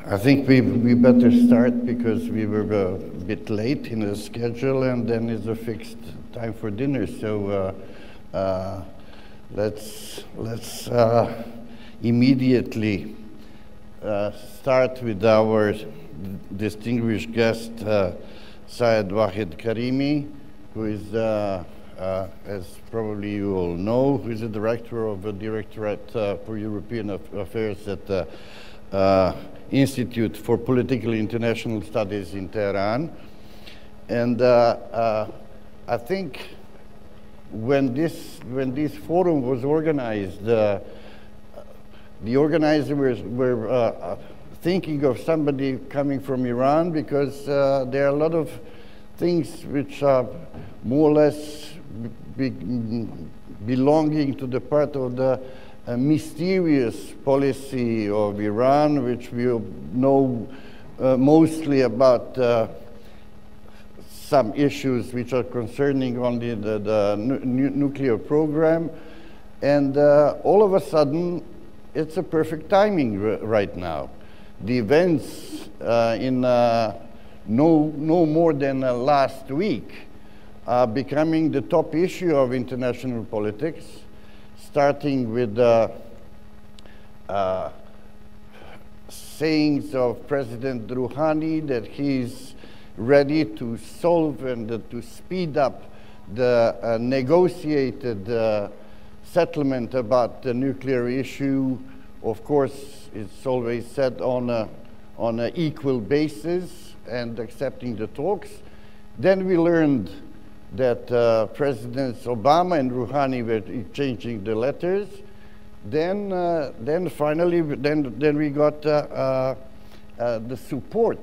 I think we better start because we were a bit late in the schedule, and then it's a fixed time for dinner. So let's immediately start with our distinguished guest, Syed Wahid Karimi, who is, as probably you all know, who is the director of the Directorate for European Affairs at the Institute for Political International Studies in Tehran. And I think when this forum was organized, the organizers were thinking of somebody coming from Iran because there are a lot of things which are more or less belonging to the part of the mysterious policy of Iran, which we know mostly about some issues which are concerning only the nuclear program. And all of a sudden, it's a perfect timing right now. The events in no more than last week are becoming the top issue of international politics, starting with sayings of President Rouhani that he's ready to solve and to speed up the negotiated settlement about the nuclear issue. Of course, it's always said on an equal basis and accepting the talks. Then we learned that Presidents Obama and Rouhani were exchanging the letters. Then finally, we got the support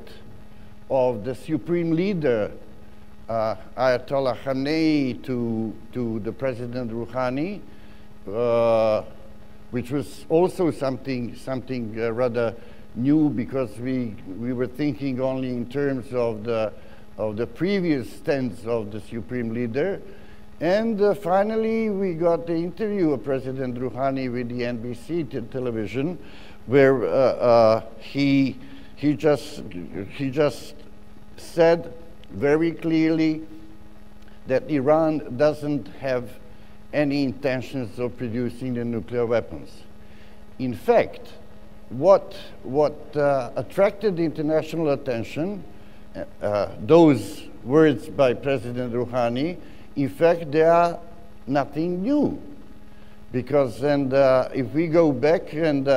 of the Supreme Leader, Ayatollah Khamenei, to the President Rouhani, which was also something rather new, because we were thinking only in terms of the previous stance of the Supreme Leader. And finally, we got the interview of President Rouhani with the NBC television, where he just said very clearly that Iran doesn't have any intentions of producing the nuclear weapons. In fact, what attracted international attention, those words by President Rouhani, in fact, they are nothing new. Because, and if we go back, and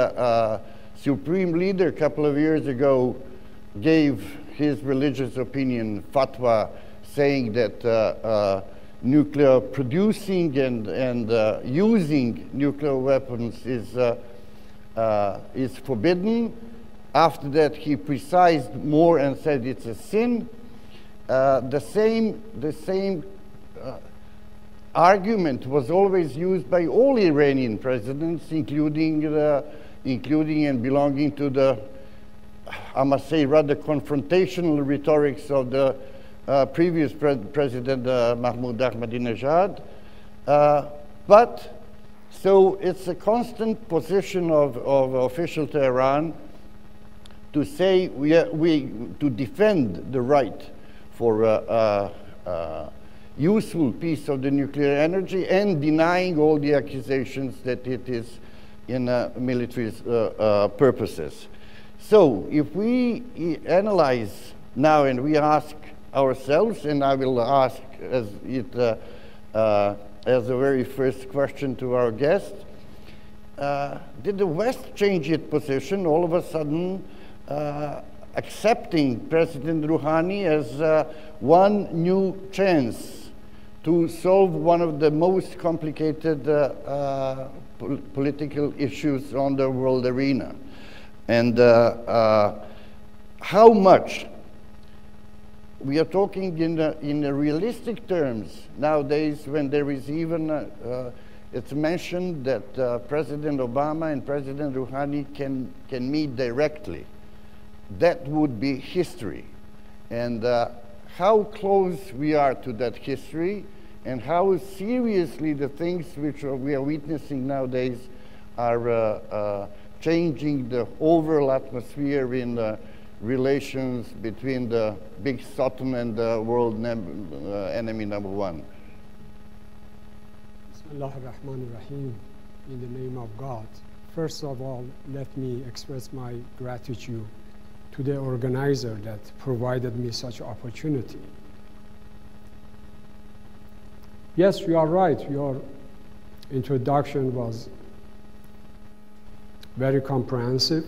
Supreme Leader a couple of years ago gave his religious opinion, fatwa, saying that nuclear producing and using nuclear weapons is forbidden. After that, he precised more and said it's a sin. The same argument was always used by all Iranian presidents, including and belonging to the, I must say, rather confrontational rhetorics of the previous President Mahmoud Ahmadinejad. But so it's a constant position of official Tehran to say to defend the right for useful piece of the nuclear energy, and denying all the accusations that it is in military purposes. So if we analyze now and we ask ourselves, and I will ask as a very first question to our guest, did the West change its position all of a sudden, accepting President Rouhani as one new chance to solve one of the most complicated political issues on the world arena? And how much we are talking in realistic terms nowadays, when there is even it's mentioned that President Obama and President Rouhani can meet directly. That would be history. And how close we are to that history, and how seriously the things which we are witnessing nowadays are changing the overall atmosphere in the relations between the big Satan and the world enemy number one. Bismillah ar-Rahman ar-Rahim, in the name of God. First of all, let me express my gratitude to the organizer that provided me such opportunity. Yes, you are right. Your introduction was very comprehensive.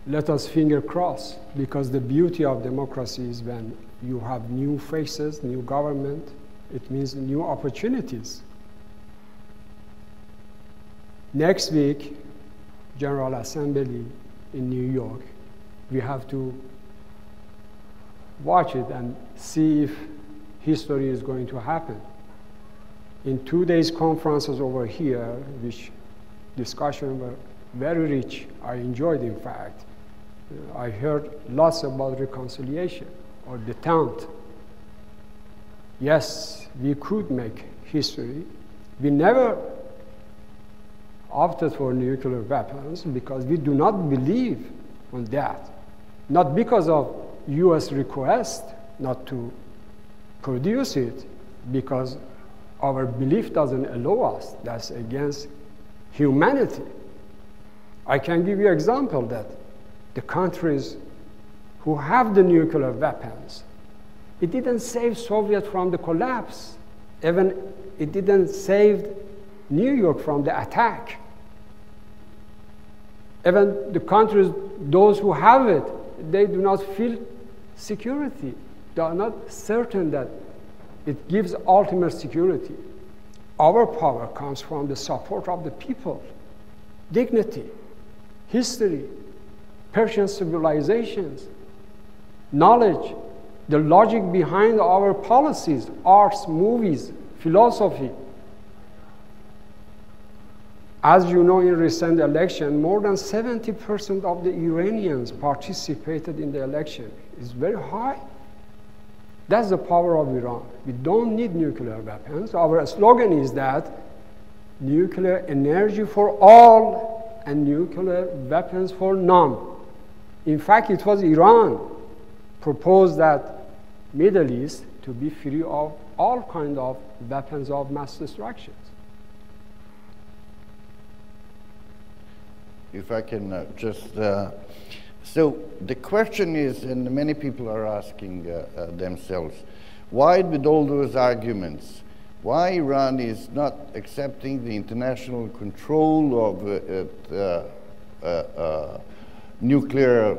Let us finger cross, because the beauty of democracy is when you have new faces, new government, it means new opportunities. Next week, General Assembly in New York, we have to watch it and see if history is going to happen. In 2 days conferences over here, which discussion were very rich, I enjoyed in fact. I heard lots about reconciliation or detente. Yes, we could make history. We never opted for nuclear weapons because we do not believe on that. Not because of US request not to produce it, because our belief doesn't allow us. That's against humanity. I can give you an example that the countries who have the nuclear weapons, it didn't save Soviet from the collapse. Even it didn't save New York from the attack. Even the countries, those who have it, they do not feel security. They are not certain that it gives ultimate security. Our power comes from the support of the people, dignity, history, Persian civilizations, knowledge, the logic behind our policies, arts, movies, philosophy. As you know, in recent election, more than 70% of the Iranians participated in the election. It's very high. That's the power of Iran. We don't need nuclear weapons. Our slogan is that nuclear energy for all and nuclear weapons for none. In fact, it was Iran proposed that Middle East to be free of all kinds of weapons of mass destruction. If I can so the question is, and many people are asking themselves, why with all those arguments, why Iran is not accepting the international control of nuclear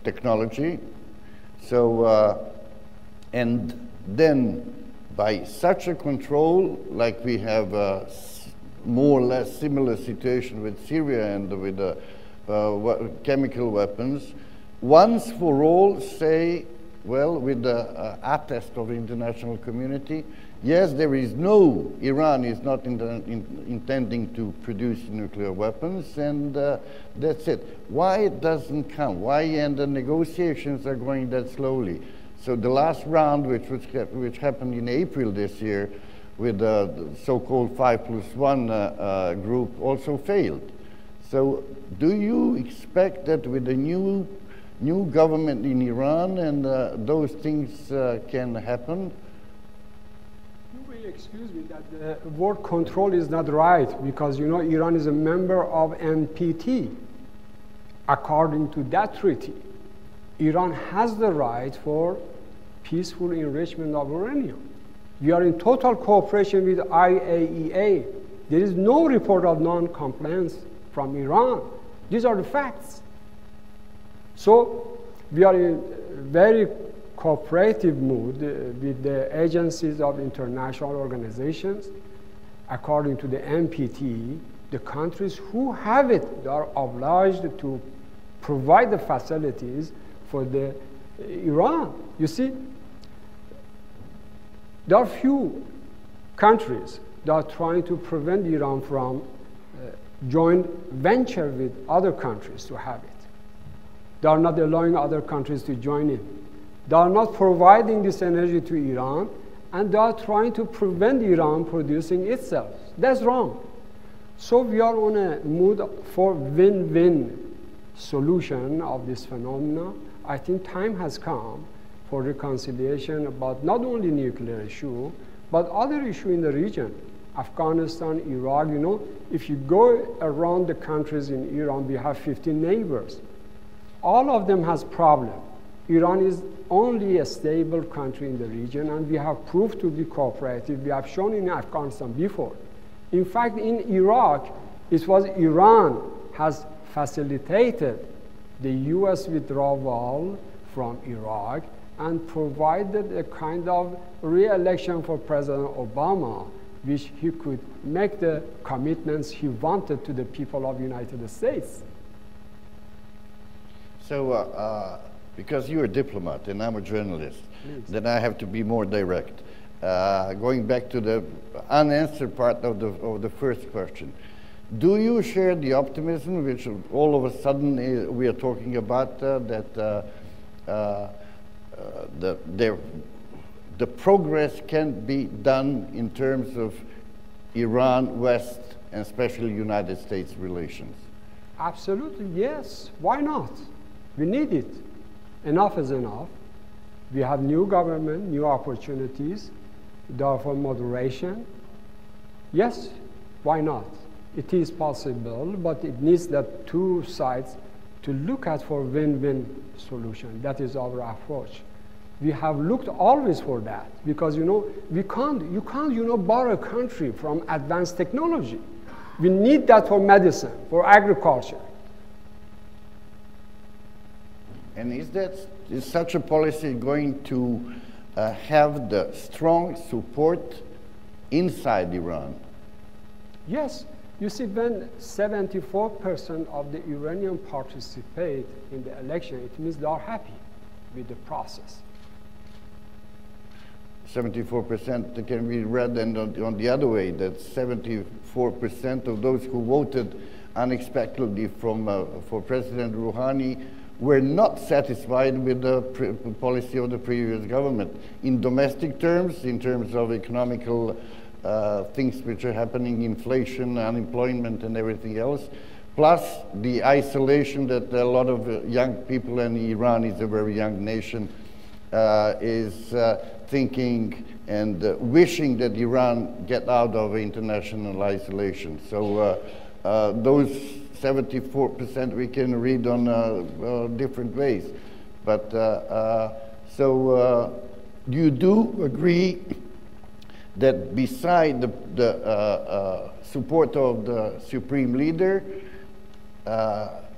technology? So, and then by such a control, like we have more or less similar situation with Syria and with the chemical weapons, once for all say, well, with the attest of the international community, yes, there is no, Iran is not intending to produce nuclear weapons, and that's it. Why it doesn't come? Why and the negotiations are going that slowly? So the last round, which happened in April this year, with the so-called 5+1 group, also failed. So do you expect that with the new government in Iran and those things can happen? You will excuse me that the word control is not right, because you know Iran is a member of NPT. According to that treaty, Iran has the right for peaceful enrichment of uranium. We are in total cooperation with IAEA. There is no report of non-compliance from Iran. These are the facts. So we are in very cooperative mood with the agencies of international organizations. According to the NPT, the countries who have it, they are obliged to provide the facilities for the Iran. You see, there are few countries that are trying to prevent Iran from joint venture with other countries to have it. They are not allowing other countries to join in. They are not providing this energy to Iran, and they are trying to prevent Iran producing itself. That's wrong. So we are on a mood for win-win solution of this phenomena. I think time has come for reconciliation about not only nuclear issue, but other issue in the region. Afghanistan, Iraq, you know, if you go around the countries in Iran, we have 15 neighbors. All of them has problem. Iran is only a stable country in the region, and we have proved to be cooperative. We have shown in Afghanistan before. In fact, in Iraq, it was Iran has facilitated the US withdrawal from Iraq and provided a kind of re-election for President Obama, which he could make the commitments he wanted to the people of the United States. So, because you're a diplomat and I'm a journalist, Please. then I have to be more direct. Going back to the unanswered part of the first question, do you share the optimism which all of a sudden we are talking about, that the progress can be done in terms of Iran, West, and especially United States relations? Absolutely, yes. Why not? We need it. Enough is enough. We have new government, new opportunities, therefore moderation. Yes, why not? It is possible, but it needs that two sides to look at for win-win solution. That is our approach. We have looked always for that because, you know, you can't, you know, borrow a country from advanced technology. We need that for medicine, for agriculture. And is such a policy going to have the strong support inside Iran? Yes. You see, when 74% of the Iranian participate in the election, it means they are happy with the process. 74% can be read, and on the other way, that 74% of those who voted unexpectedly for President Rouhani were not satisfied with the policy of the previous government. In domestic terms, in terms of economical things which are happening, inflation, unemployment, and everything else, plus the isolation that a lot of young people, and Iran is a very young nation, is thinking and wishing that Iran get out of international isolation. So those 74% we can read on different ways. But so you do agree that beside the support of the Supreme Leader,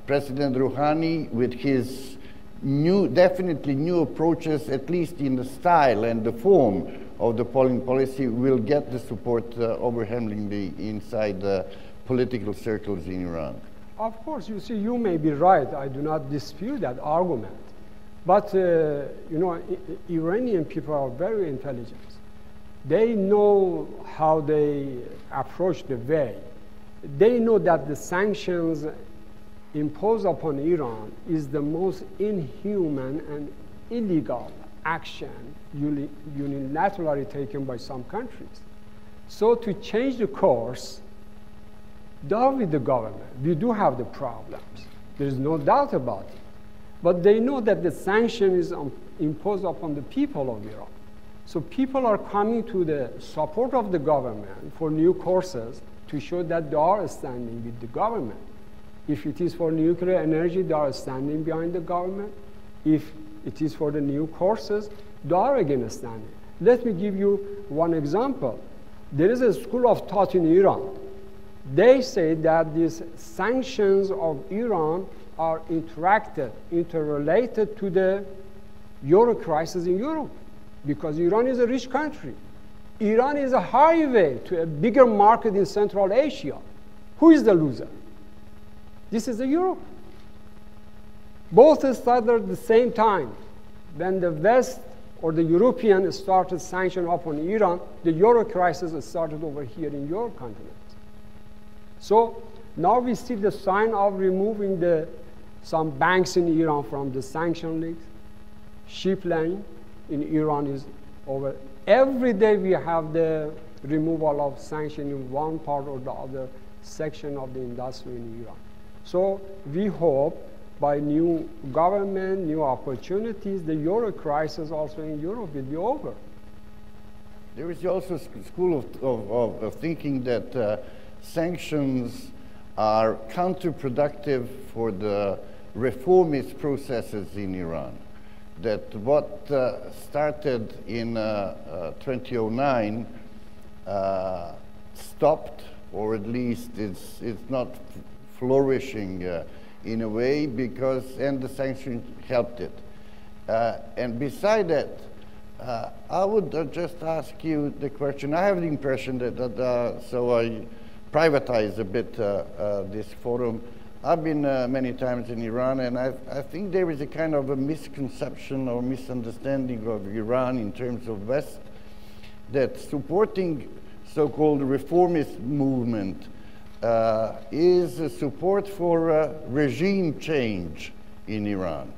President Rouhani, with his definitely new approaches, at least in the style and the form of the foreign policy, will get the support overwhelmingly inside the political circles in Iran? Of course, you see, you may be right. I do not dispute that argument. But, you know, Iranian people are very intelligent. They know how they approach the way. They know that the sanctions imposed upon Iran is the most inhuman and illegal action unilaterally taken by some countries. So to change the course, with the government, we do have the problems. There is no doubt about it. But they know that the sanction is imposed upon the people of Iran. So people are coming to the support of the government for new courses to show that they are standing with the government. If it is for nuclear energy, they are standing behind the government. If it is for the new courses, they are again standing. Let me give you one example. There is a school of thought in Iran. They say that these sanctions of Iran are interrelated to the euro crisis in Europe, because Iran is a rich country. Iran is a highway to a bigger market in Central Asia. Who is the loser? This is Europe. Both started at the same time. When the West or the Europeans started sanctions upon Iran, the euro crisis started over here in your continent. So now we see the sign of removing some banks in Iran from the sanction list. Ship line in Iran is over. Every day we have the removal of sanction in one part or the other section of the industry in Iran. So we hope by new government, new opportunities, the euro crisis also in Europe will be over. There is also a school of thinking that sanctions are counterproductive for the reformist processes in Iran. That what started in 2009 stopped, or at least it's not flourishing in a way, and the sanctions helped it. And beside that, I would just ask you the question. I have the impression that, so I privatize a bit this forum. I've been many times in Iran, and I think there is a kind of a misconception or misunderstanding of Iran in terms of West, that supporting so-called reformist movement is a support for regime change in Iran.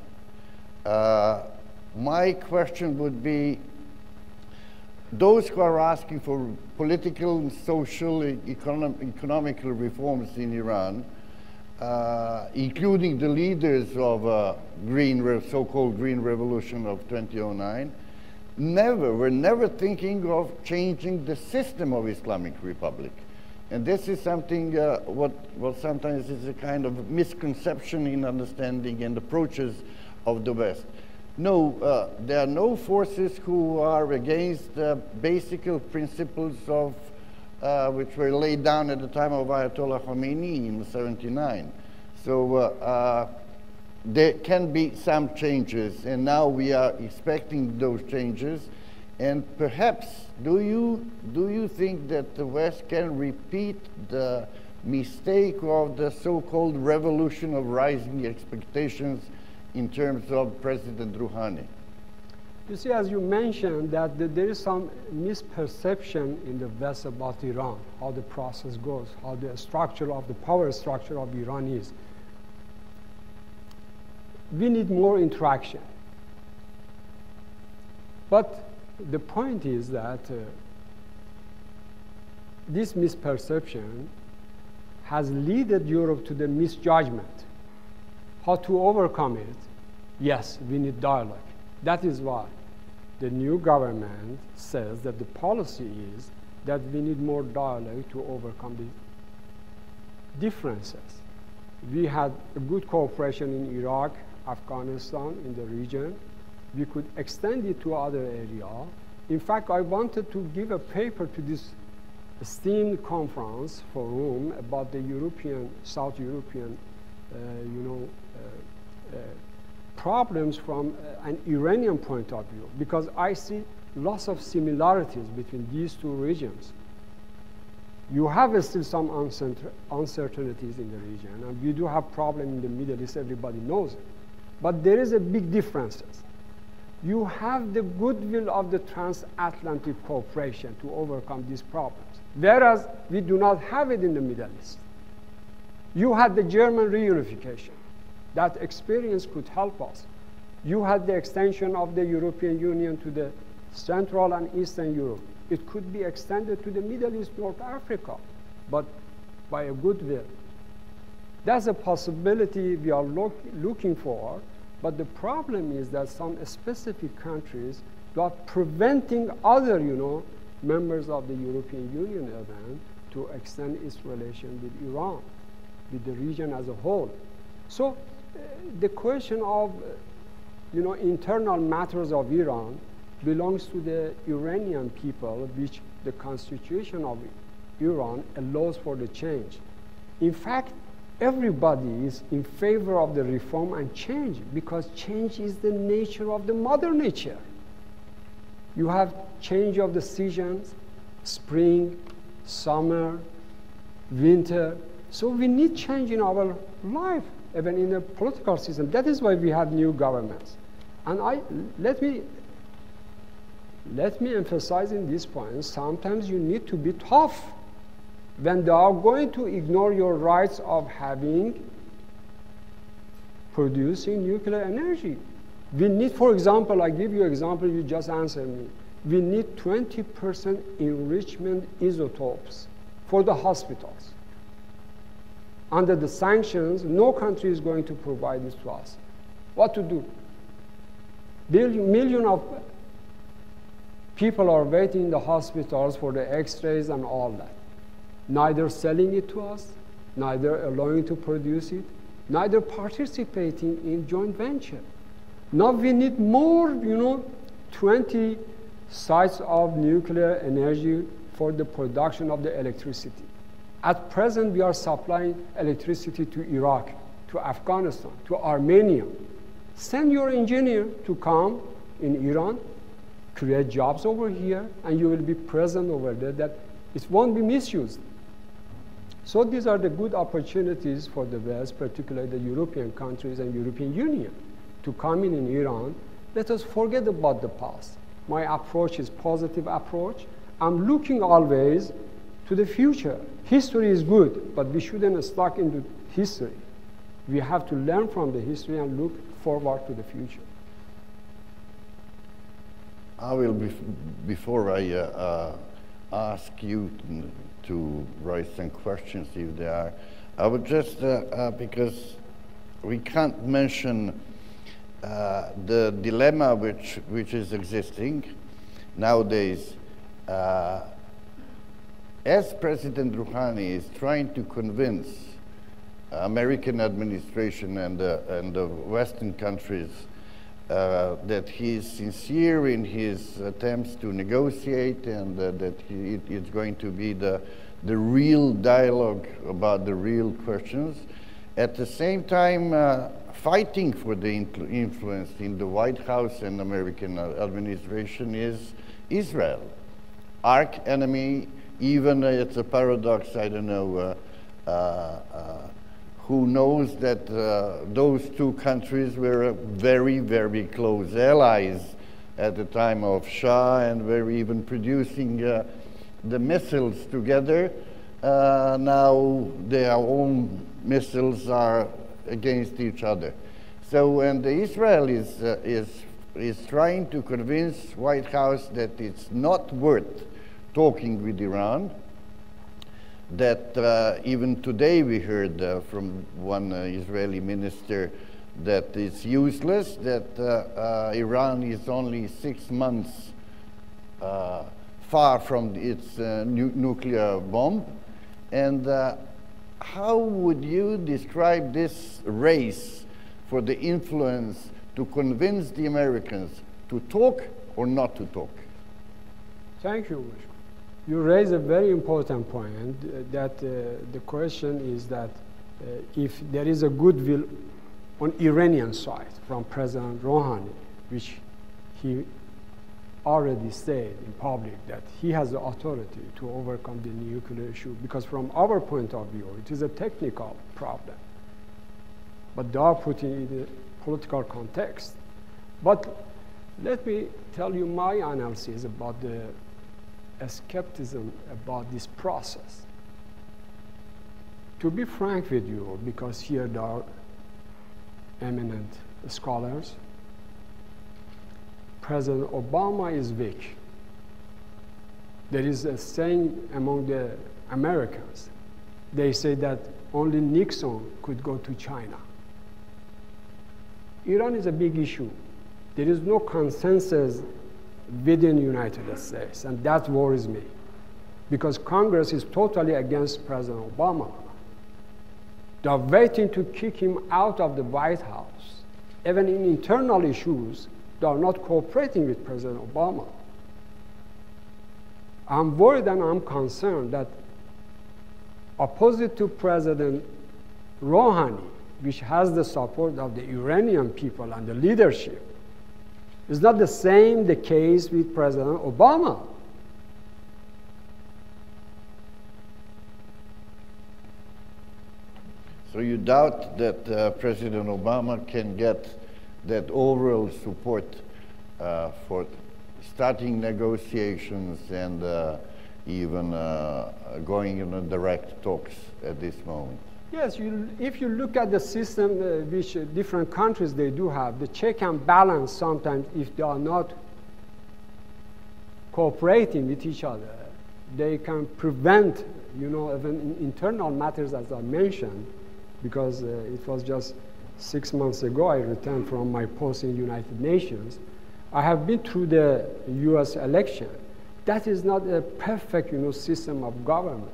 My question would be, those who are asking for political, social, economical reforms in Iran, including the leaders of so-called Green Revolution of 2009, were never thinking of changing the system of Islamic Republic. And this is something what sometimes is a kind of misconception in understanding and approaches of the West. No, there are no forces who are against the basic principles of which were laid down at the time of Ayatollah Khomeini in '79. So there can be some changes, and now we are expecting those changes. And perhaps, do you think that the West can repeat the mistake of the so-called revolution of rising expectations in terms of President Rouhani? You see, as you mentioned, that there is some misperception in the West about Iran, how the process goes, how the structure of the power structure of Iran is. We need more interaction. But the point is that this misperception has led Europe to the misjudgment. How to overcome it? Yes, we need dialogue. That is why the new government says that the policy is that we need more dialogue to overcome the differences. We had a good cooperation in Iraq, Afghanistan, in the region. We could extend it to other areas. In fact, I wanted to give a paper to this esteemed conference forum about the South European, problems from an Iranian point of view, because I see lots of similarities between these two regions. You have still some uncertainties in the region, and we do have problems in the Middle East, everybody knows it. But there is a big differences. You have the goodwill of the transatlantic cooperation to overcome these problems, whereas we do not have it in the Middle East. You had the German reunification. That experience could help us. You had the extension of the European Union to the Central and Eastern Europe. It could be extended to the Middle East, North Africa, but by a goodwill. That's a possibility we are looking for, but the problem is that some specific countries are preventing other, members of the European Union even to extend its relation with Iran, with the region as a whole. So the question of internal matters of Iran belongs to the Iranian people, which the constitution of Iran allows for the change. In fact, everybody is in favor of the reform and change, because change is the nature of the mother nature. You have change of the seasons, spring, summer, winter. So we need change in our life, even in the political system. That is why we have new governments. And let me emphasize in this point, sometimes you need to be tough when they are going to ignore your rights of producing nuclear energy. We need, for example, I give you an example, you just answer me. We need 20% enrichment isotopes for the hospitals. under the sanctions, no country is going to provide this to us. What to do? Millions of people are waiting in the hospitals for the x-rays and all that. Neither selling it to us, neither allowing to produce it, neither participating in joint venture. Now we need more, 20 sites of nuclear energy for the production of the electricity. At present, we are supplying electricity to Iraq, to Afghanistan, to Armenia. Send your engineer to come in Iran, create jobs over here, and you will be present over there, that it won't be misused. So these are the good opportunities for the West, particularly the European countries and European Union, to come in Iran. Let us forget about the past. My approach is positive approach. I'm looking always to the future. History is good, but we shouldn't stuck into history. We have to learn from the history and look forward to the future. I will, before I ask you to raise some questions if there are, I would just, because we can't mention the dilemma which is existing nowadays. As President Rouhani is trying to convince American administration and the Western countries that he is sincere in his attempts to negotiate, and that it's going to be the real dialogue about the real questions. At the same time, fighting for the influence in the White House and American administration is Israel. Arch enemy, even it's a paradox, I don't know, who knows that those two countries were very, very close allies at the time of Shah, and were even producing the missiles together. Now their own missiles are against each other. So, and Israel is trying to convince White House that it's not worth talking with Iran, that even today we heard from one Israeli minister that it's useless, that Iran is only 6 months far from its nuclear bomb. And how would you describe this race for the influence to convince the Americans to talk or not to talk? Thank you. You raise a very important point, that the question is that if there is a goodwill on Iranian side from President Rouhani, which he already said in public that he has the authority to overcome the nuclear issue, because from our point of view, it is a technical problem. But they are putting it in a political context. But let me tell you my analysis about the skepticism about this process. To be frank with you, because here there are eminent scholars, President Obama is weak. There is a saying among the Americans. They say that only Nixon could go to China. Iran is a big issue. There is no consensus within the United States, and that worries me, because Congress is totally against President Obama. They are waiting to kick him out of the White House. Even in internal issues, they are not cooperating with President Obama. I'm worried and I'm concerned that opposite to President Rouhani, which has the support of the Iranian people and the leadership, is not the same the case with President Obama. So you doubt that President Obama can get that overall support for starting negotiations and even going in a direct talks at this moment? Yes, if you look at the system which different countries they do have, the check and balance sometimes, if they are not cooperating with each other, they can prevent You know, even in internal matters, as I mentioned, because it was just 6 months ago I returned from my post in United Nations. I have been through the US election. That is not a perfect, you know, system of government.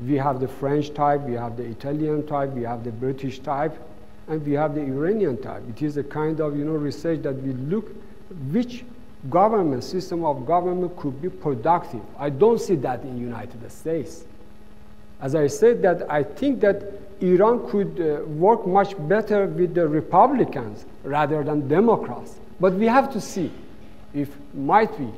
We have the French type, we have the Italian type, we have the British type, and we have the Iranian type. It is a kind of, you know, research that we look which government, system of government could be productive. I don't see that in United States. As I said, that I think that Iran could work much better with the Republicans rather than Democrats. But we have to see if might be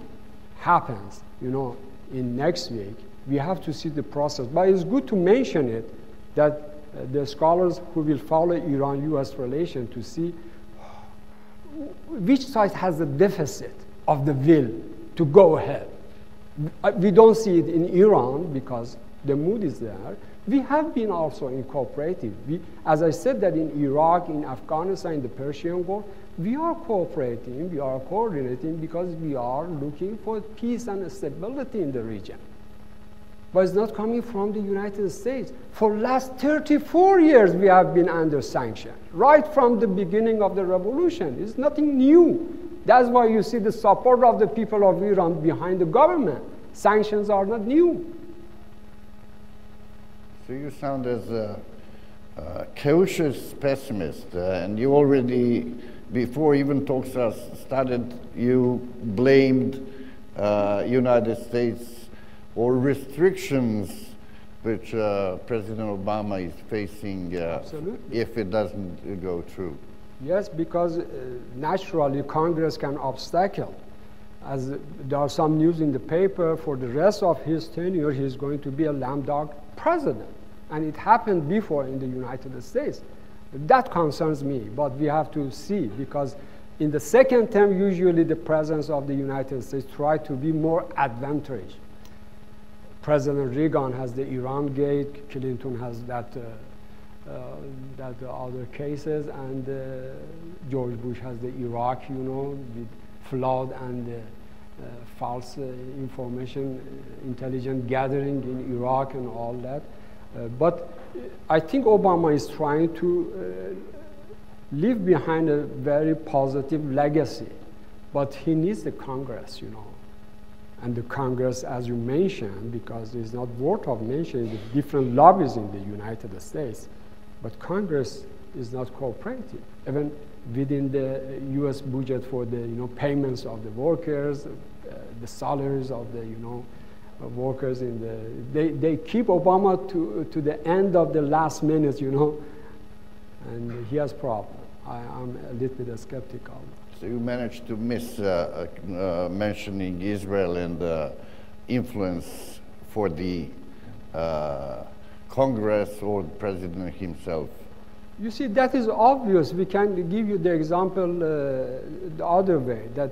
happens, you know, in next week. We have to see the process. But it's good to mention it, that the scholars who will follow Iran-US relation to see which side has the deficit of the will to go ahead. We don't see it in Iran because the mood is there. We have been also incorporative. As I said that in Iraq, in Afghanistan, in the Persian Gulf, we are cooperating, we are coordinating because we are looking for peace and stability in the region. But it's not coming from the United States. For the last 34 years, we have been under sanction, right from the beginning of the revolution. It's nothing new. That's why you see the support of the people of Iran behind the government. Sanctions are not new. So you sound as a cautious pessimist, and you already, before even talks started, you blamed United States or restrictions which President Obama is facing if it doesn't go through. Yes, because naturally Congress can obstacle. As there are some news in the paper, for the rest of his tenure, he's going to be a lame duck president. And it happened before in the United States. That concerns me, but we have to see, because in the second term, usually the presence of the United States try to be more advantageous. President Reagan has the Iran gate, Clinton has that other cases, and George Bush has the Iraq, you know, with flood and false information, intelligence gathering in Iraq and all that. But I think Obama is trying to leave behind a very positive legacy, but he needs the Congress, you know. And the Congress, as you mentioned, because it's not worth of mentioning the different lobbies in the United States, but Congress is not cooperative. Even within the U.S. budget for the, you know, payments of the workers, the salaries of the, you know, workers in the, they keep Obama to the end of the last minute, you know, and he has problem. I'm a little bit skeptical. So you managed to miss mentioning Israel and influence for the Congress or the president himself. You see, that is obvious. We can give you the example the other way, that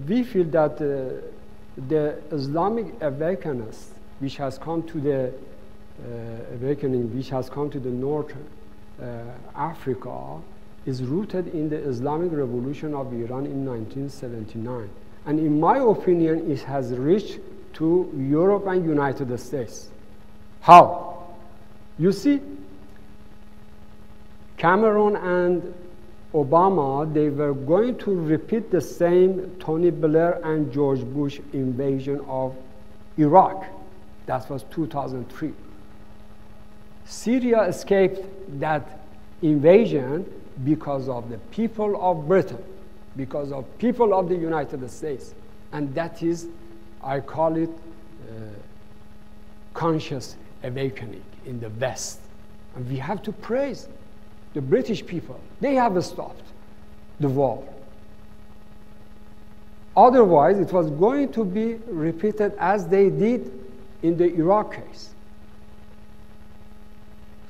we feel that the Islamic awakening, which has come to the which has come to the North Africa, is rooted in the Islamic Revolution of Iran in 1979. And in my opinion, it has reached to Europe and United States. How? You see, Cameron and Obama, they were going to repeat the same Tony Blair and George Bush invasion of Iraq. That was 2003. Syria escaped that invasion because of the people of Britain, because of people of the United States. And that is, I call it conscious awakening in the West. And we have to praise the British people. They have stopped the war. Otherwise, it was going to be repeated as they did in the Iraq case.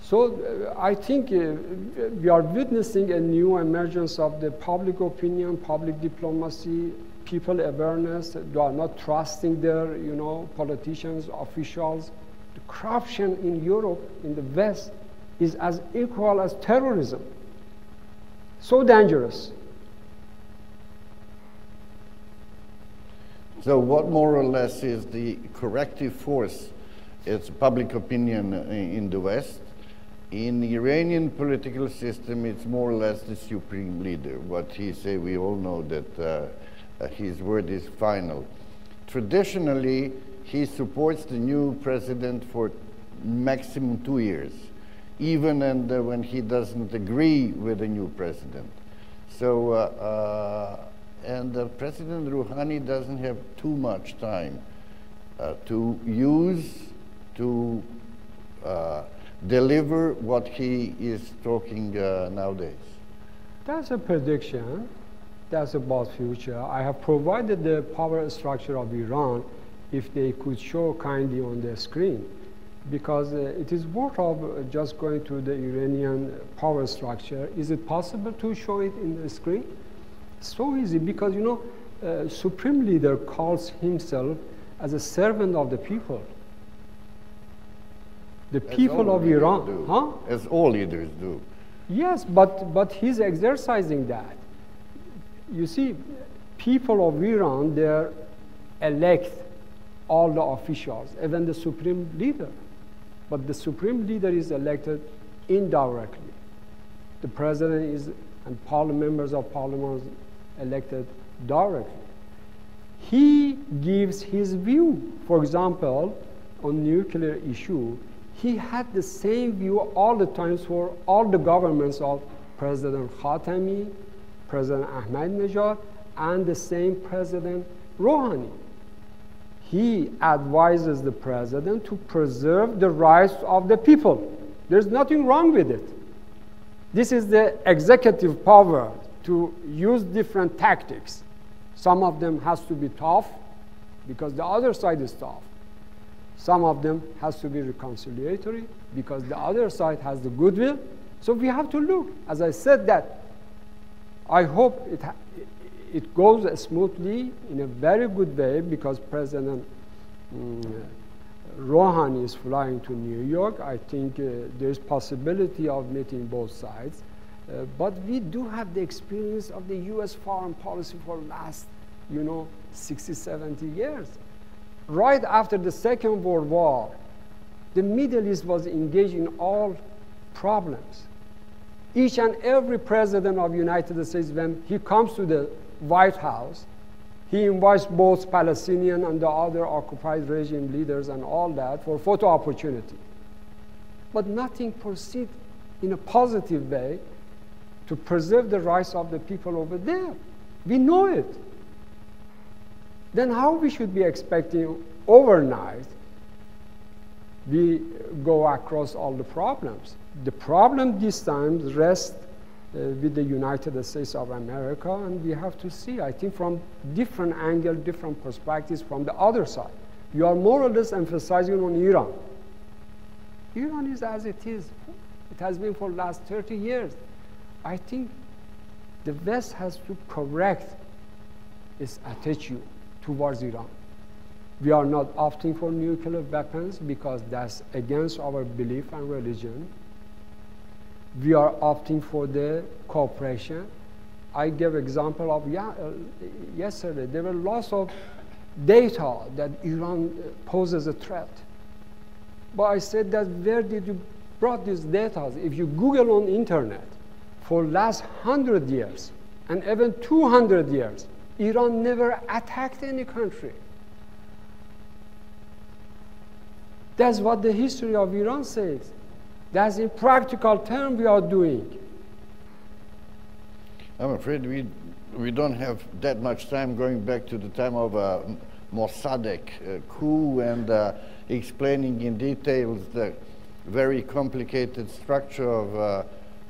So I think we are witnessing a new emergence of the public opinion, public diplomacy, people awareness. They are not trusting their, you know, politicians, officials. The corruption in Europe, in the West, is as equal as terrorism. So dangerous. So what more or less is the corrective force it's public opinion in the West. In the Iranian political system, it's more or less the supreme leader. What he say, we all know that his word is final. Traditionally, he supports the new president for maximum 2 years, even when he doesn't agree with the new president. So, and President Rouhani doesn't have too much time to use to deliver what he is talking nowadays. That's a prediction. That's about future. I have provided the power structure of Iran if they could show kindly on the screen, because it is worth of just going to the Iranian power structure. Is it possible to show it in the screen? So easy, because you know, Supreme Leader calls himself as a servant of the people. The people of Iran, huh? As all leaders do. Yes, but he's exercising that. You see, people of Iran, they elect all the officials, even the supreme leader. But the supreme leader is elected indirectly. The president is, and members of parliament elected directly. He gives his view. For example, on nuclear issue, he had the same view all the times for all the governments of President Khatami, President Ahmadinejad, and the same President Rouhani. He advises the president to preserve the rights of the people. There's nothing wrong with it. This is the executive power to use different tactics. Some of them has to be tough because the other side is tough. Some of them has to be reconciliatory because the other side has the goodwill. So we have to look. As I said that, I hope it goes smoothly in a very good way, because President Rouhani is flying to New York. I think there's possibility of meeting both sides. But we do have the experience of the U.S. foreign policy for the last, 60, 70 years. Right after the Second World War, the Middle East was engaged in all problems. Each and every president of the United States, when he comes to the White House, he invites both Palestinian and the other occupied regime leaders and all that for photo opportunity. But nothing proceeds in a positive way to preserve the rights of the people over there. We know it. Then how we should be expecting overnight we go across all the problems? The problem this time rests with the United States of America, and we have to see, I think, from different angles, different perspectives from the other side. You are more or less emphasizing on Iran. Iran is as it is. It has been for the last 30 years. I think the West has to correct its attitude towards Iran. We are not opting for nuclear weapons because that's against our belief and religion. We are opting for the cooperation. I gave example of yesterday. There were lots of data that Iran poses a threat. But I said that where did you brought these data? If you Google on internet, for last 100 years and even 200 years, Iran never attacked any country. That's what the history of Iran says. That's in practical terms we are doing. I'm afraid we don't have that much time, going back to the time of Mossadegh coup and explaining in details the very complicated structure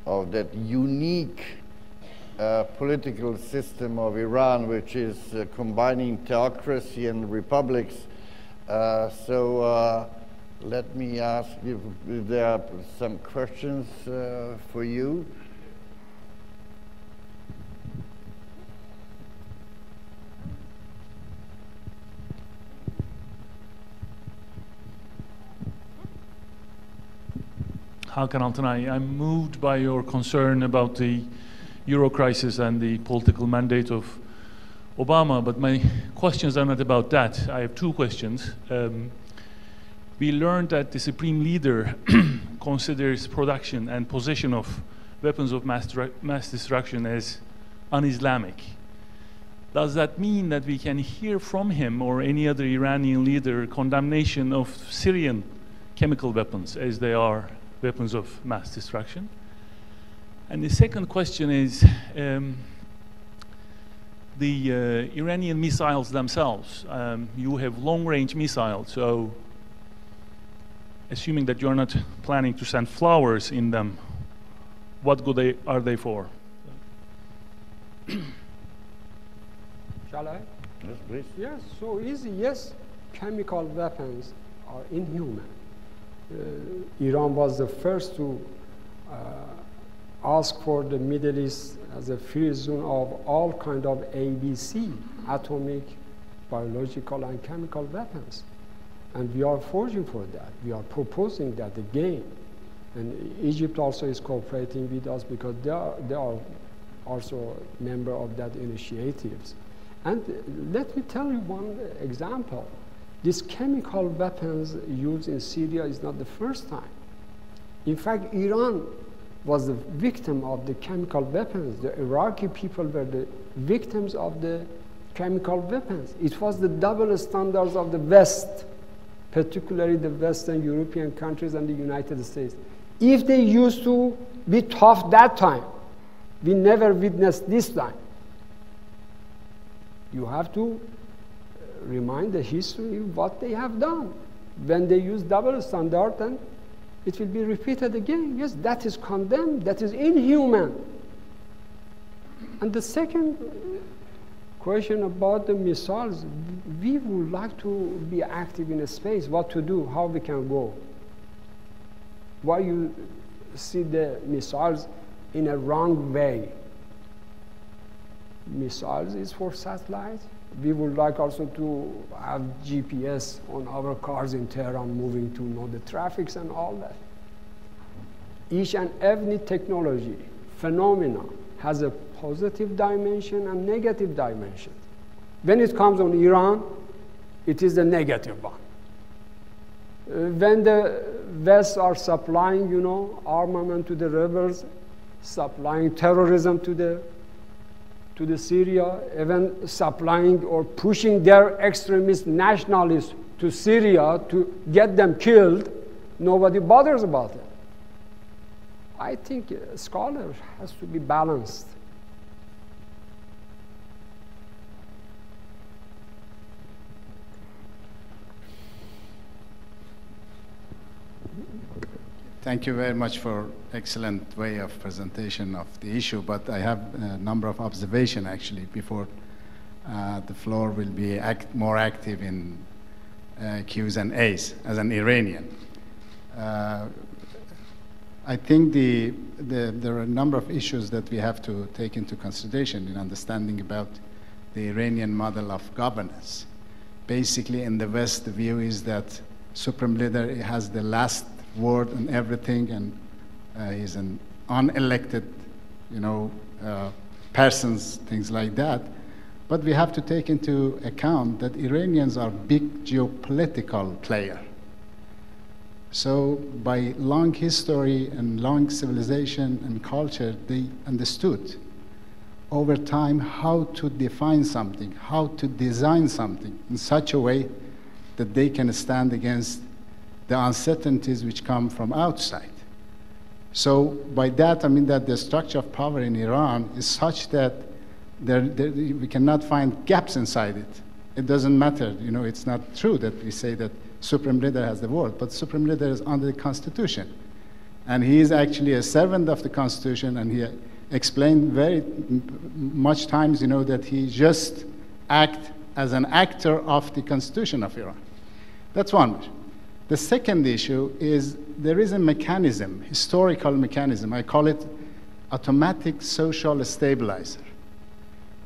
of that unique political system of Iran, which is combining theocracy and republics. Let me ask if there are some questions for you. Hakan Altanay, I'm moved by your concern about the Euro crisis and the political mandate of Obama, but my questions are not about that. I have two questions. we learned that the supreme leader considers production and possession of weapons of mass destruction as un-Islamic. Does that mean that we can hear from him or any other Iranian leader condemnation of Syrian chemical weapons as they are weapons of mass destruction? And the second question is the Iranian missiles themselves. You have long-range missiles, so assuming that you're not planning to send flowers in them, what good are they for? Shall I? Yes, please. Yes, so easy. Yes, chemical weapons are inhuman. Iran was the first to ask for the Middle East as a free zone of all kind of ABC, atomic, biological, and chemical weapons. And we are forging for that. We are proposing that again. And Egypt also is cooperating with us because they are also a member of that initiatives. And let me tell you one example. These chemical weapons used in Syria is not the first time. In fact, Iran was the victim of the chemical weapons. The Iraqi people were the victims of the chemical weapons. It was the double standards of the West, particularly the Western European countries and the United States. If they used to be tough that time, we never witnessed this time. You have to remind the history of what they have done. When they use double standard, then it will be repeated again. Yes, that is condemned, that is inhuman. And the second question about the missiles, we would like to be active in a space, what to do, how we can go. Why you see the missiles in a wrong way? Missiles is for satellites. We would like also to have GPS on our cars in Tehran moving to know the traffics and all that. Each and every technology, phenomena, has a positive dimension and negative dimension. When it comes on Iran, it is the negative one. When the West are supplying, armament to the rebels, supplying terrorism to the Syria, even supplying or pushing their extremist nationalists to Syria to get them killed, nobody bothers about it. I think a scholar has to be balanced. Thank you very much for excellent way of presentation of the issue, but I have a number of observations actually before the floor will be more active in Q's and A's as an Iranian. I think there are a number of issues that we have to take into consideration in understanding about the Iranian model of governance. Basically, in the West, the view is that supreme leader has the last word on everything, and he's an unelected, persons, things like that. But we have to take into account that Iranians are big geopolitical player. So by long history and long civilization and culture, they understood over time how to define something, how to design something in such a way that they can stand against the uncertainties which come from outside. So by that, I mean that the structure of power in Iran is such that we cannot find gaps inside it. It doesn't matter, it's not true that we say that supreme leader has the word, but supreme leader is under the Constitution. And he is actually a servant of the Constitution, and he explained very much times, that he just act as an actor of the Constitution of Iran. That's one. The second issue is there is a mechanism, historical mechanism. I call it automatic social stabilizer.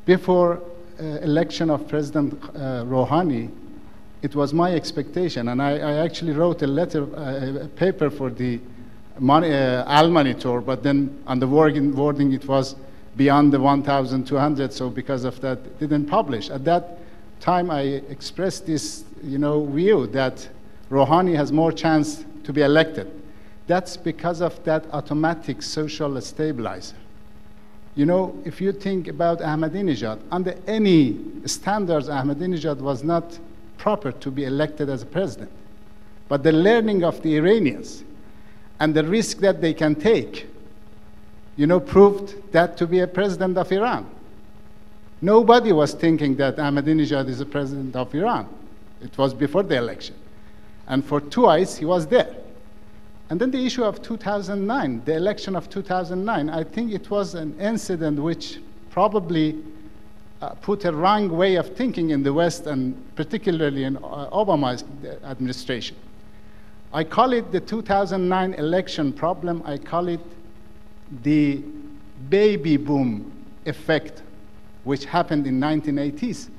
Before election of President Rouhani, it was my expectation, and I actually wrote a paper for the Al Monitor, but then on the wording it was beyond the 1,200, so because of that, it didn't publish. At that time, I expressed this, view that Rouhani has more chance to be elected. That's because of that automatic social stabilizer. You know, if you think about Ahmadinejad, under any standards, Ahmadinejad was not proper to be elected as a president. But the learning of the Iranians and the risk that they can take, you know, proved that to be a president of Iran. Nobody was thinking that Ahmadinejad is a president of Iran. It was before the election. And for twice, he was there. And then the issue of 2009, the election of 2009, I think it was an incident which probably put a wrong way of thinking in the West, and particularly in Obama's administration. I call it the 2009 election problem. I call it the baby boom effect, which happened in 1980s.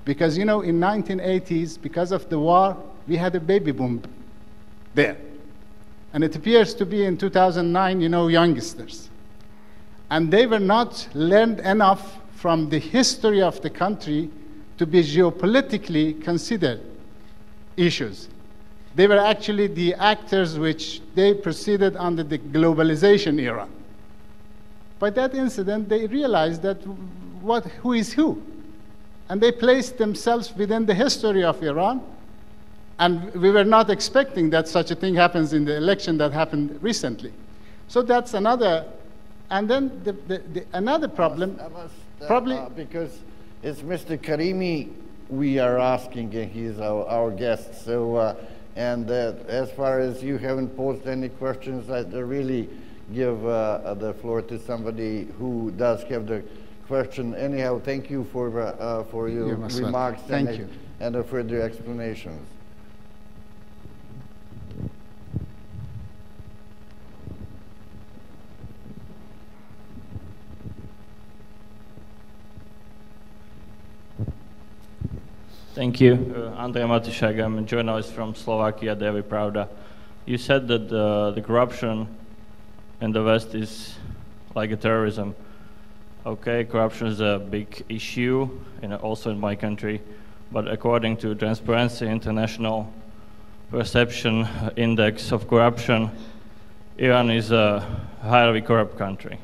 Because, you know, in 1980s, because of the war, we had a baby boom there. And it appears to be in 2009, you know, youngsters. And they were not learned enough from the history of the country to be geopolitically considered issues. They were actually the actors which they proceeded under the globalization era. By that incident, they realized that who is who? And they placed themselves within the history of Iran. And we were not expecting that such a thing happens in the election that happened recently. So that's another. And then another problem, probably because it's Mr. Karimi we are asking, and he's our guest. So, as far as you haven't posed any questions, I'd really give the floor to somebody who does have the question. Anyhow, thank you for your remarks and further explanations. Thank you. Andrej Matišak, I'm a journalist from Slovakia, Devi Pravda. You said that the corruption in the West is like a terrorism. Okay, corruption is a big issue, also in my country, but according to Transparency International Perception Index of Corruption, Iran is a highly corrupt country.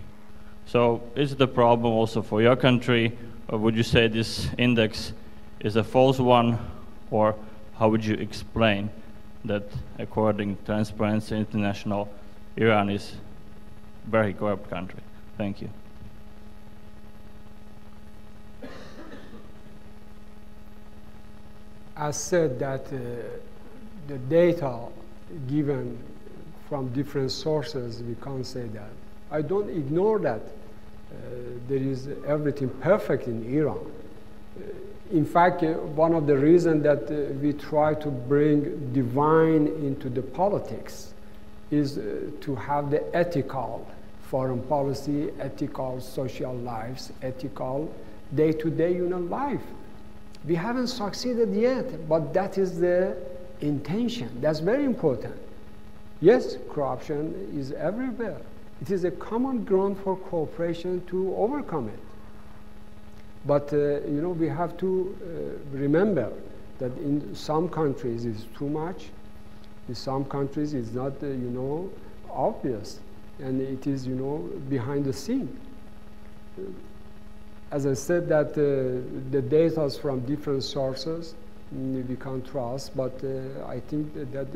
So is it a problem also for your country, or would you say this index is a false one, or how would you explain that according to Transparency International, Iran is a very corrupt country? Thank you. I said that the data given from different sources, we can't say that. I don't ignore that there is everything perfect in Iran. In fact, one of the reasons that we try to bring divine into the politics is to have the ethical foreign policy, ethical social lives, ethical day-to-day life. We haven't succeeded yet, but that is the intention. That's very important. Yes, corruption is everywhere. It is a common ground for cooperation to overcome it. But we have to remember that in some countries it's too much, in some countries it's not, obvious, and it is, behind the scene. As I said, that the data is from different sources, we can't trust, but I think that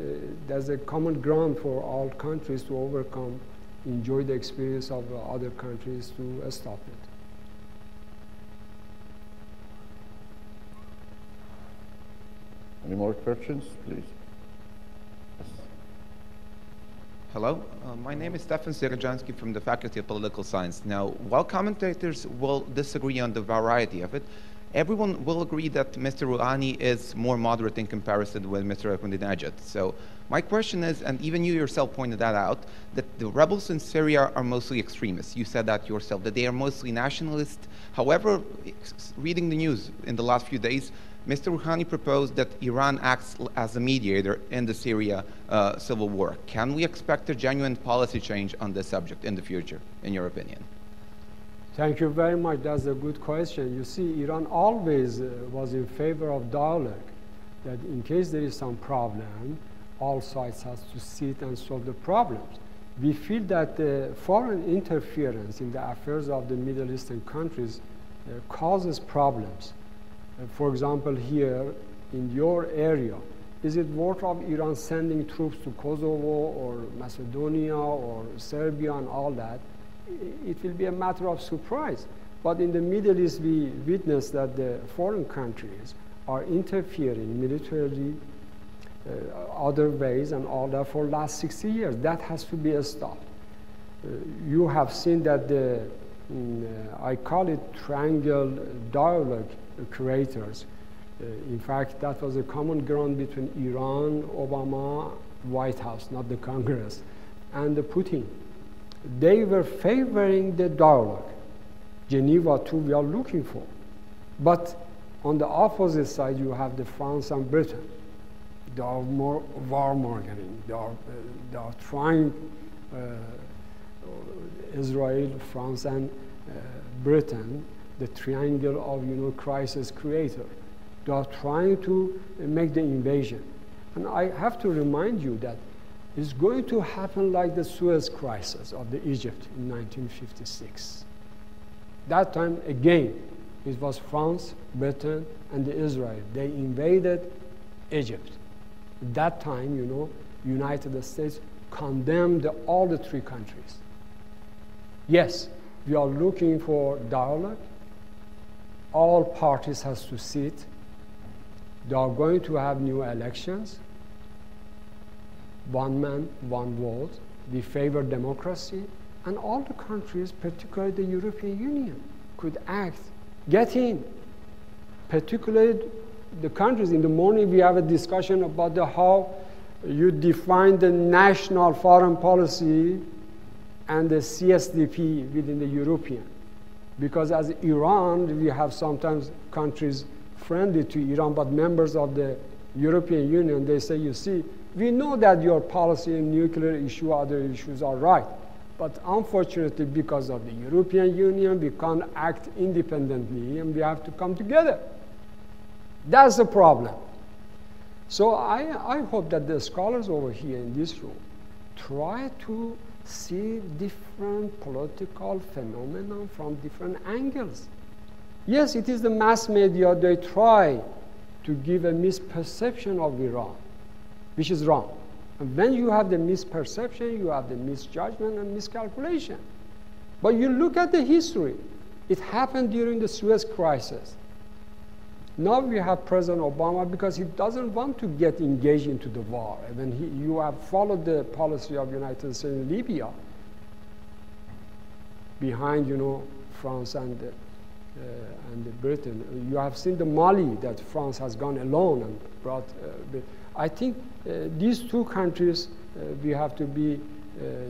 there's a common ground for all countries to overcome, enjoy the experience of other countries to stop it. Any more questions, please? Yes. Hello, my name is Stefan Sirajansky from the Faculty of Political Science. Now, while commentators will disagree on the variety of it, everyone will agree that Mr. Rouhani is more moderate in comparison with Mr. Ahmadinejad. So my question is, and even you yourself pointed that out, that the rebels in Syria are mostly extremists. You said that yourself, that they are mostly nationalist. However, reading the news in the last few days, Mr. Rouhani proposed that Iran acts as a mediator in the Syria civil war. Can we expect a genuine policy change on this subject in the future, in your opinion? Thank you very much. That's a good question. You see, Iran always was in favor of dialogue. that in case there is some problem, all sides has to sit and solve the problems. We feel that the foreign interference in the affairs of the Middle Eastern countries causes problems. For example, here in your area, is it worth of Iran sending troops to Kosovo or Macedonia or Serbia and all that? It will be a matter of surprise. But in the Middle East, we witness that the foreign countries are interfering militarily, other ways and all that for last 60 years. That has to be stopped. You have seen that the, I call it triangle dialogue creators. In fact, that was a common ground between Iran, Obama, White House, not the Congress, and the Putin. They were favoring the dialogue. Geneva too, we are looking for. But on the opposite side, you have the France and Britain. They are more warmongering. They are trying, Israel, France, and Britain, the triangle of crisis creator. They are trying to make the invasion. And I have to remind you that it's going to happen like the Suez crisis of the Egypt in 1956. That time, again, it was France, Britain, and Israel. They invaded Egypt. At that time, United States condemned all the three countries. Yes, we are looking for dialogue. All parties has to sit. They are going to have new elections. One man, one vote. We favor democracy. And all the countries, particularly the European Union, could act, get in. Particularly the countries. In the morning, we have a discussion about how you define the national foreign policy and the CSDP within the European. Because as Iran, we have sometimes countries friendly to Iran, but members of the European Union, they say, you see, we know that your policy in nuclear issue, other issues are right. But unfortunately, because of the European Union, we can't act independently, and we have to come together. That's the problem. So I hope that the scholars over here in this room try to see different political phenomena from different angles. Yes, it is the mass media, they try to give a misperception of Iran, which is wrong. And when you have the misperception, you have the misjudgment and miscalculation. But you look at the history. It happened during the Suez crisis. Now we have President Obama because he doesn't want to get engaged into the war. And when you have followed the policy of the United States in Libya, behind, France and Britain. You have seen the Mali that France has gone alone and brought. I think these two countries we have to be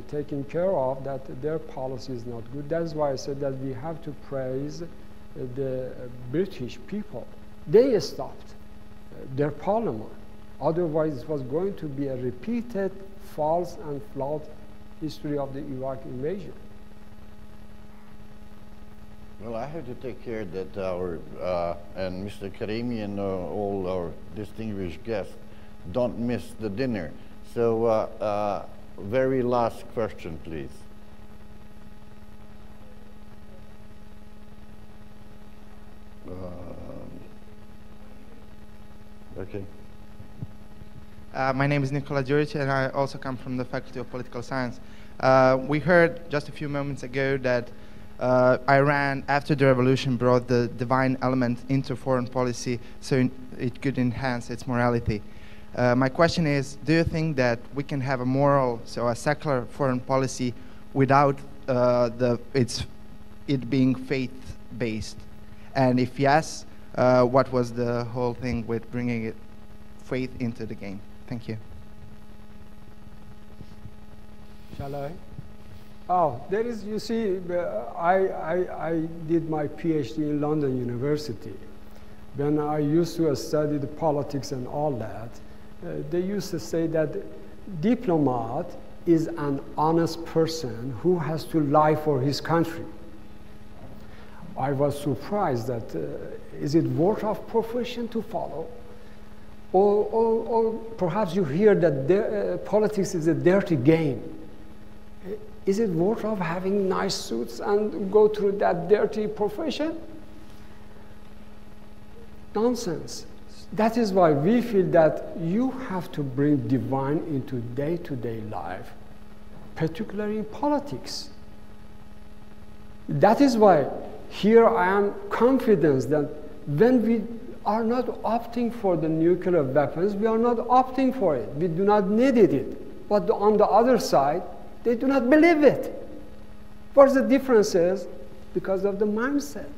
taken care of, that their policy is not good. That's why I said that we have to praise the British people. They stopped their parliament. Otherwise, it was going to be a repeated false and flawed history of the Iraq invasion. Well, I have to take care that our, and Mr. Karimi and all our distinguished guests don't miss the dinner. So, very last question, please. Okay. My name is Nikola Djuric, and I also come from the Faculty of Political Science. We heard just a few moments ago that Iran, after the revolution, brought the divine element into foreign policy so it could enhance its morality. My question is, do you think that we can have a moral, so a secular foreign policy without it being faith-based? And if yes, what was the whole thing with bringing faith into the game? Thank you. Shall I? Oh, there is, you see, I did my PhD in London University. When I used to study the politics and all that, they used to say that diplomat is an honest person who has to lie for his country. I was surprised that, is it worth of profession to follow? Or perhaps you hear that politics is a dirty game. Is it worth of having nice suits and go through that dirty profession? Nonsense. That is why we feel that you have to bring divine into day-to-day life, particularly in politics. That is why here I am confident that when we are not opting for the nuclear weapons, we are not opting for it. We do not need it. But on the other side, they do not believe it. What's the difference is? Because of the mindset.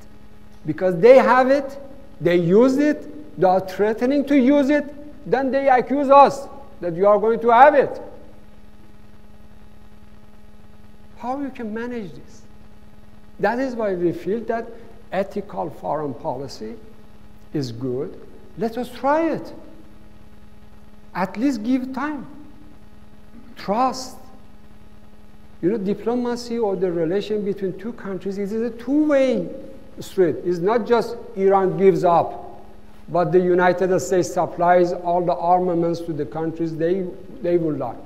Because they have it, they use it, they are threatening to use it, then they accuse us that you are going to have it. How you can manage this? That is why we feel that ethical foreign policy is good. Let us try it. At least give time. Trust. You know, diplomacy or the relation between two countries is a two-way street. It's not just Iran gives up, but the United States supplies all the armaments to the countries they would like.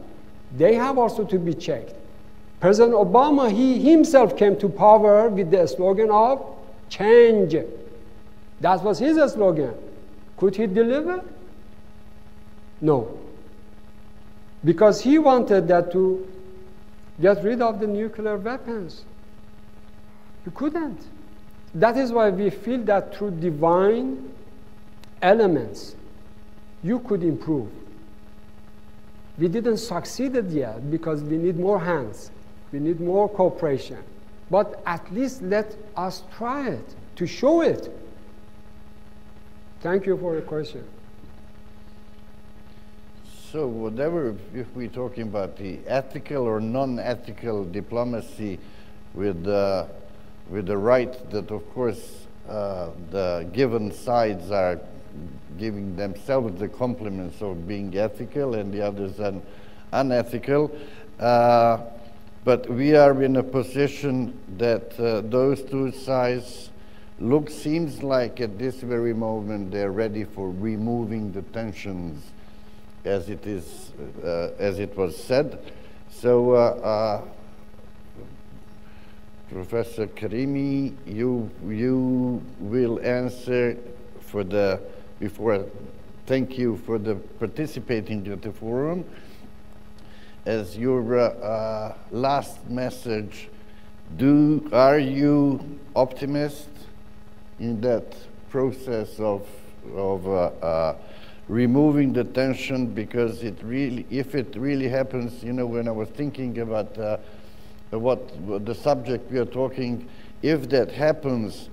They have also to be checked. President Obama, he himself came to power with the slogan of change. That was his slogan. Could he deliver? No. Because he wanted that to get rid of the nuclear weapons. He couldn't. That is why we feel that through divine elements, you could improve. We didn't succeed yet because we need more hands. We need more cooperation. But at least let us try it, to show it. Thank you for the question. So whatever, if we're talking about the ethical or non-ethical diplomacy with the right that, of course, the given sides are giving themselves the compliments of being ethical and the others unethical. But we are in a position that those two sides seems like at this very moment they're ready for removing the tensions, as it is, as it was said. So, Professor Karimi, you will answer for the thank you for the participating at the forum. As your last message, are you optimist in that process of removing the tension? Because if it really happens, you know, when I was thinking about what the subject we are talking, if that happens,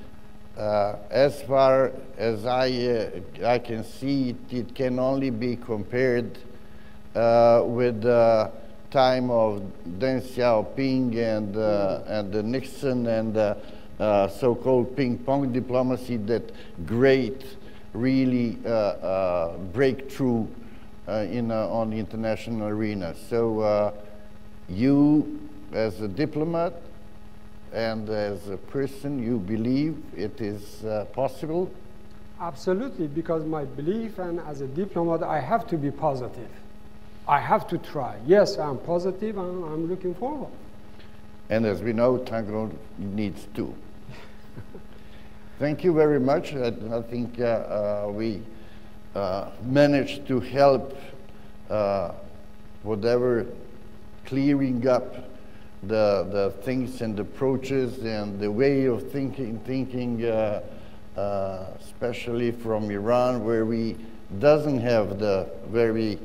as far as I can see, it can only be compared with the time of Deng Xiaoping and the Nixon and so-called ping-pong diplomacy, that great, really breakthrough on the international arena. So you, as a diplomat and as a person, you believe it is possible? Absolutely, because my belief, and as a diplomat, I have to be positive. I have to try. Yes, I'm positive, and I'm looking forward. And as we know, Tango needs to. Thank you very much. I think we managed to help whatever clearing up the things and approaches and the way of thinking, especially from Iran, where we doesn't have the very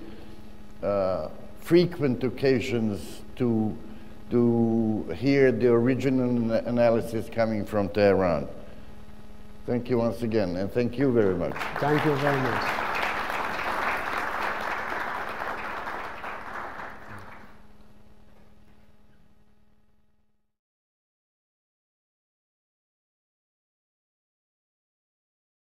frequent occasions to hear the original analysis coming from Tehran. Thank you once again, and thank you very much. Thank you very much.